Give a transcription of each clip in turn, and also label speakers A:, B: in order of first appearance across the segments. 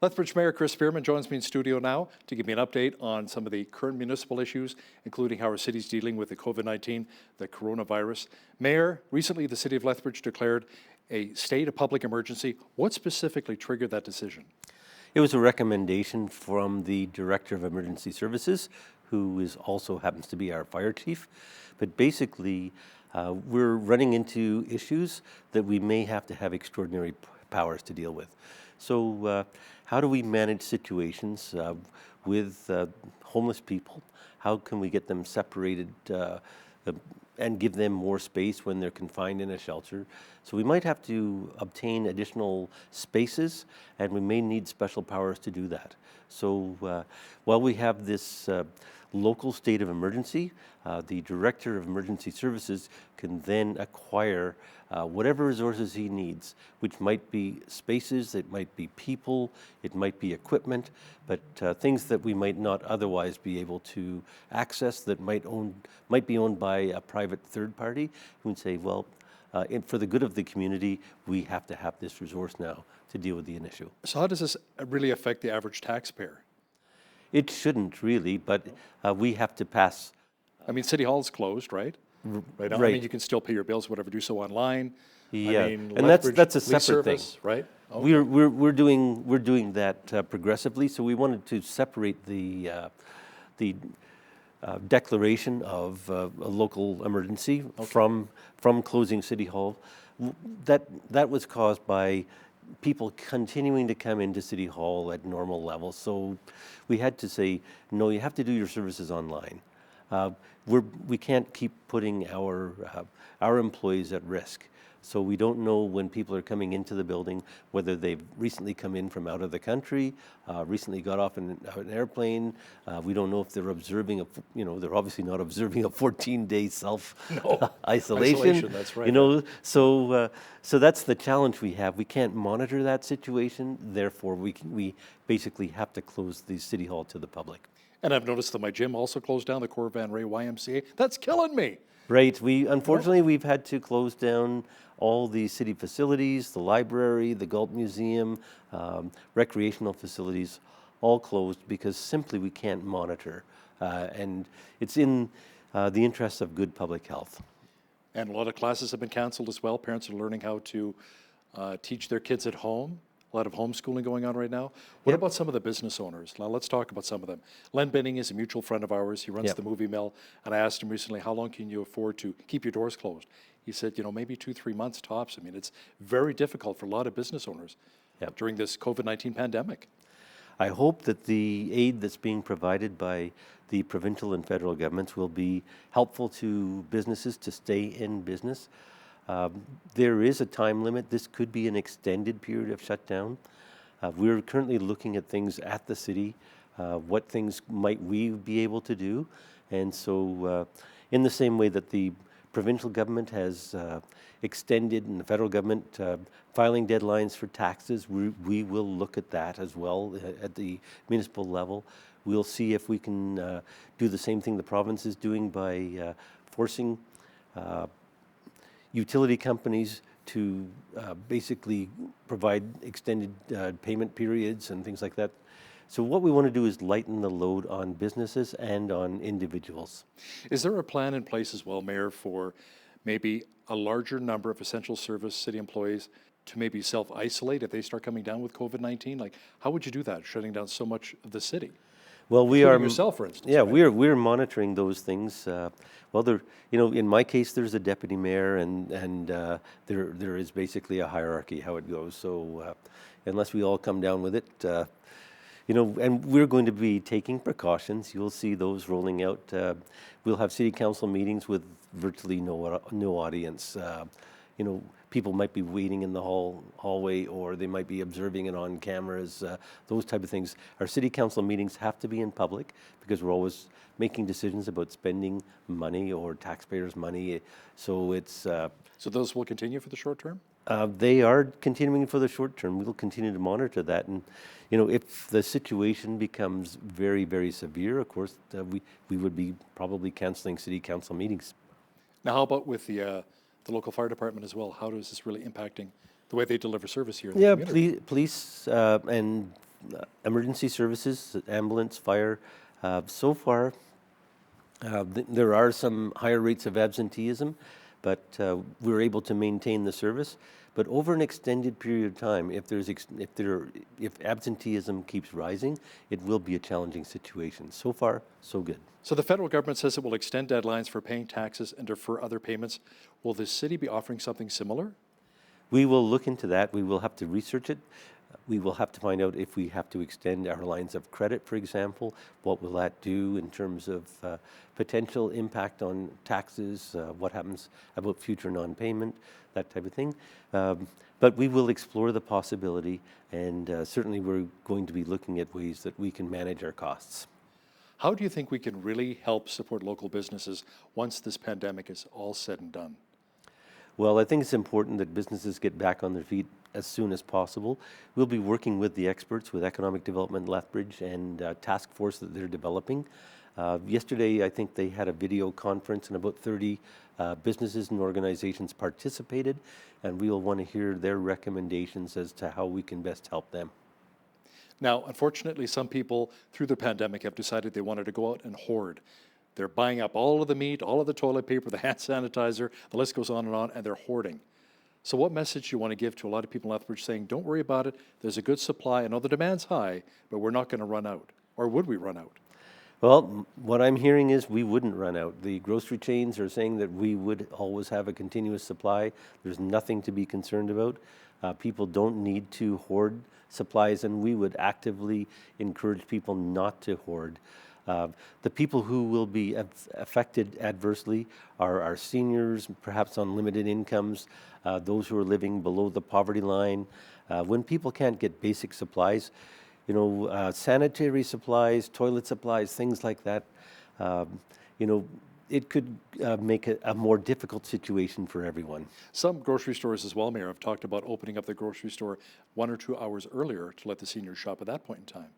A: Lethbridge Mayor Chris Spearman joins me in studio now to give me an update on some of the current municipal issues, including how our city's dealing with the COVID-19, the coronavirus. Mayor, recently the City of Lethbridge declared a state of public emergency. What specifically triggered that decision?
B: It was a recommendation from the Director of Emergency Services, who also happens to be our fire chief. But basically, we're running into issues that we may have to have extraordinary powers to deal with. So how do we manage situations with homeless people? How can we get them separated and give them more space when they're confined in a shelter? So we might have to obtain additional spaces, and we may need special powers to do that. So while we have this local state of emergency, the Director of Emergency Services can then acquire whatever resources he needs, which might be spaces, it might be people, it might be equipment, but things that we might not otherwise be able to access that might be owned by a private third party. We would say, well, for the good of the community, we have to have this resource now to deal with the issue.
A: So how does this really affect the average taxpayer?
B: It shouldn't really, but we have to pass.
A: I mean, City Hall's closed, right? Right now, I mean, you can still pay your bills, whatever, do so online.
B: Yeah,
A: I mean,
B: and that's a separate
A: service,
B: thing,
A: right? Okay.
B: We're doing that progressively. So we wanted to separate the declaration of a local emergency from closing City Hall. That was caused by people continuing to come into City Hall at normal levels. So we had to say, no, you have to do your services online. We can't keep putting our employees at risk. So we don't know when people are coming into the building, whether they've recently come in from out of the country, recently got off an airplane. We don't know if they're observing they're obviously not observing a 14-day self-isolation.
A: That's right.
B: So that's the challenge we have. We can't monitor that situation. Therefore, we basically have to close the City Hall to the public.
A: And I've noticed that my gym also closed down, the Cor Van Ray YMCA. That's killing me.
B: Right. Unfortunately, we've had to close down all the city facilities, the library, the Galt Museum, recreational facilities, all closed because simply we can't monitor. And it's in the interests of good public health.
A: And a lot of classes have been canceled as well. Parents are learning how to teach their kids at home. A lot of homeschooling going on right now. What about some of the business owners? Now let's talk about some of them. Len Benning is a mutual friend of ours. He runs the Movie Mill, and I asked him recently, how long can you afford to keep your doors closed? He said, maybe 2-3 months tops. I mean, it's very difficult for a lot of business owners during this COVID-19 pandemic.
B: I hope that the aid that's being provided by the provincial and federal governments will be helpful to businesses to stay in business. There is a time limit. This could be an extended period of shutdown. We're currently looking at things at the city. What things might we be able to do? And so in the same way that the provincial government has extended and the federal government filing deadlines for taxes, we will look at that as well at the municipal level. We'll see if we can do the same thing the province is doing by forcing utility companies to basically provide extended payment periods and things like that. So what we want to do is lighten the load on businesses and on individuals.
A: Is there a plan in place as well, Mayor, for maybe a larger number of essential service city employees to maybe self-isolate if they start coming down with COVID-19? Like, how would you do that, shutting down so much of the city?
B: Well, we are
A: yourself, for instance.
B: Yeah,
A: right?
B: we're monitoring those things. Well, in my case, there's a deputy mayor, and there is basically a hierarchy how it goes. So unless we all come down with it, and we're going to be taking precautions. You'll see those rolling out. We'll have city council meetings with virtually no audience. People might be waiting in the hallway, or they might be observing it on cameras, those type of things. Our city council meetings have to be in public because we're always making decisions about spending money or taxpayers' money. So it's...
A: So those will continue for the short term?
B: They are continuing for the short term. We'll continue to monitor that. And, if the situation becomes very, very severe, of course, we would be probably canceling city council meetings.
A: Now, how about with the local fire department as well? How is this really impacting the way they deliver service here in the community?
B: Police and emergency services, ambulance, fire, so far there are some higher rates of absenteeism, but we're able to maintain the service. But over an extended period of time, if absenteeism keeps rising, it will be a challenging situation. So far, so good.
A: So the federal government says it will extend deadlines for paying taxes and defer other payments. Will the city be offering something similar?
B: We will look into that. We will have to research it. We will have to find out if we have to extend our lines of credit, for example. What will that do in terms of potential impact on taxes? What happens about future non-payment, that type of thing. But we will explore the possibility, and certainly we're going to be looking at ways that we can manage our costs.
A: How do you think we can really help support local businesses once this pandemic is all said and done?
B: Well, I think it's important that businesses get back on their feet as soon as possible. We'll be working with the experts, with Economic Development Lethbridge and task force that they're developing. Yesterday, I think they had a video conference and about 30 businesses and organizations participated, and we'll want to hear their recommendations as to how we can best help them.
A: Now, unfortunately, some people through the pandemic have decided they wanted to go out and hoard. They're buying up all of the meat, all of the toilet paper, the hand sanitizer, the list goes on, and they're hoarding. So what message do you want to give to a lot of people in Lethbridge saying, don't worry about it, there's a good supply, I know the demand's high, but we're not going to run out? Or would we run out?
B: Well, what I'm hearing is we wouldn't run out. The grocery chains are saying that we would always have a continuous supply. There's nothing to be concerned about. People don't need to hoard supplies, and we would actively encourage people not to hoard. The people who will be affected adversely are our seniors, perhaps on limited incomes, those who are living below the poverty line. When people can't get basic supplies, sanitary supplies, toilet supplies, things like that, it could make a more difficult situation for everyone.
A: Some grocery stores as well, Mayor, have talked about opening up the grocery store 1 or 2 hours earlier to let the seniors shop at that point in time.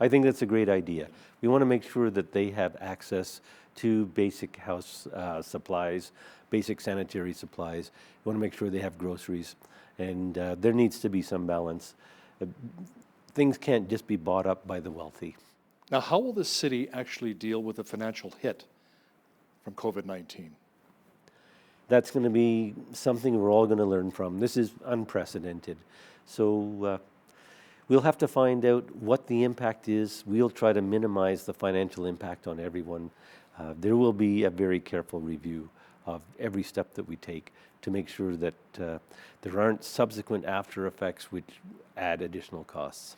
B: I think that's a great idea. We want to make sure that they have access to basic house supplies, basic sanitary supplies. We want to make sure they have groceries, and there needs to be some balance. Things can't just be bought up by the wealthy.
A: Now, how will the city actually deal with the financial hit from COVID-19?
B: That's going to be something we're all going to learn from. This is unprecedented. So we'll have to find out what the impact is. We'll try to minimize the financial impact on everyone. There will be a very careful review of every step that we take to make sure that there aren't subsequent after effects which add additional costs.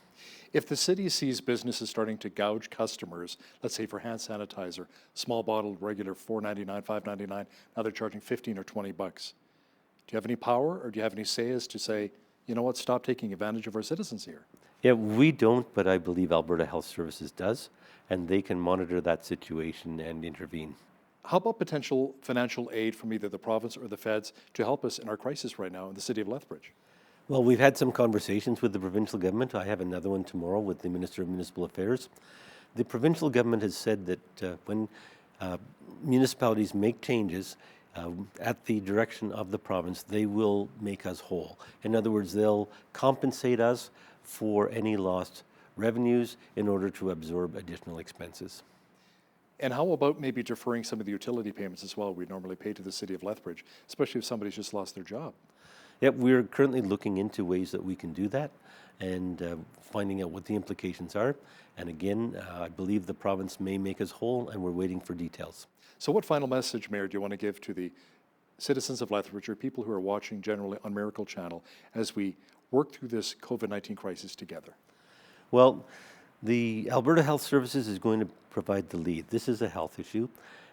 A: If the city sees businesses starting to gouge customers, let's say for hand sanitizer, small bottle, regular $4.99, $5.99, now they're charging $15 or $20. Do you have any power, or do you have any say as to say, you know what, stop taking advantage of our citizens here?
B: Yeah, we don't, but I believe Alberta Health Services does, and they can monitor that situation and intervene.
A: How about potential financial aid from either the province or the feds to help us in our crisis right now in the city of Lethbridge?
B: Well, we've had some conversations with the provincial government. I have another one tomorrow with the Minister of Municipal Affairs. The provincial government has said that when municipalities make changes at the direction of the province, they will make us whole. In other words, they'll compensate us for any lost revenues in order to absorb additional expenses.
A: And how about maybe deferring some of the utility payments as well we normally pay to the city of Lethbridge, especially if somebody's just lost their job?
B: Yep, we're currently looking into ways that we can do that and finding out what the implications are. And again, I believe the province may make us whole, and we're waiting for details.
A: So what final message, Mayor, do you want to give to the citizens of Lethbridge or people who are watching generally on Miracle Channel as we work through this COVID-19 crisis together?
B: Well, the Alberta Health Services is going to provide the lead. This is a health issue,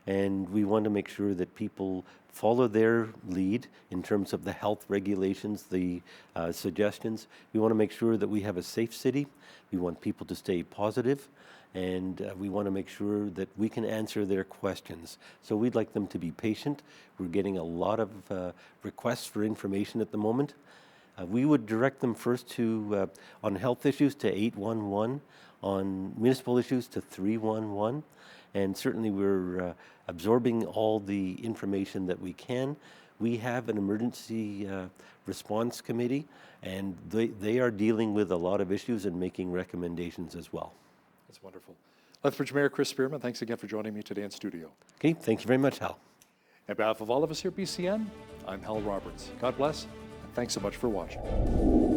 B: and we want to make sure that people follow their lead in terms of the health regulations, the suggestions. We want to make sure that we have a safe city. We want people to stay positive, and we want to make sure that we can answer their questions. So we'd like them to be patient. We're getting a lot of requests for information at the moment. We would direct them first to, on health issues, to 811, on municipal issues to 311, and certainly we're absorbing all the information that we can. we have an emergency response committee, and they are dealing with a lot of issues and making recommendations as well.
A: That's wonderful. Lethbridge Mayor Chris Spearman, thanks again for joining me today in studio.
B: Okay, thank you very much, Hal.
A: On behalf of all of us here at BCN, I'm Hal Roberts. God bless, and thanks so much for watching.